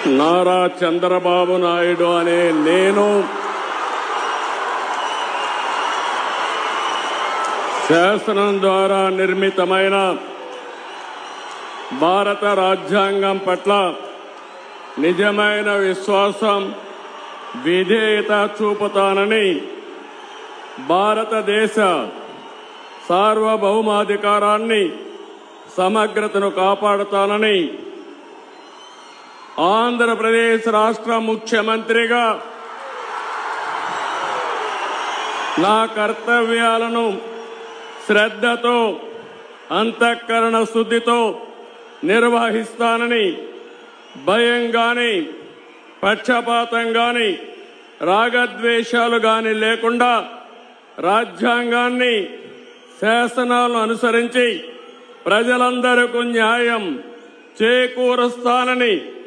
నారా చంద్రబాబు నాయుడు అనే నేను శాసనం ద్వారా నిర్మితమైన భారత రాజ్యాంగం పట్ల నిజమైన విశ్వాసం, విధేయత చూపుతానని, భారతదేశ సార్వభౌమాధికారాన్ని, సమగ్రతను కాపాడుతానని ఆంధ్రప్రదేశ్ రాష్ట్ర ముఖ్యమంత్రిగా నా కర్తవ్యాలను శ్రద్ధతో, అంతఃకరణ శుద్ధితో నిర్వహిస్తానని, భయం గాని, పక్షపాతం గాని, రాగద్వేషాలు గాని లేకుండా రాజ్యాంగాన్ని, శాసనాలను అనుసరించి ప్రజలందరికీ న్యాయం చేకూరుస్తానని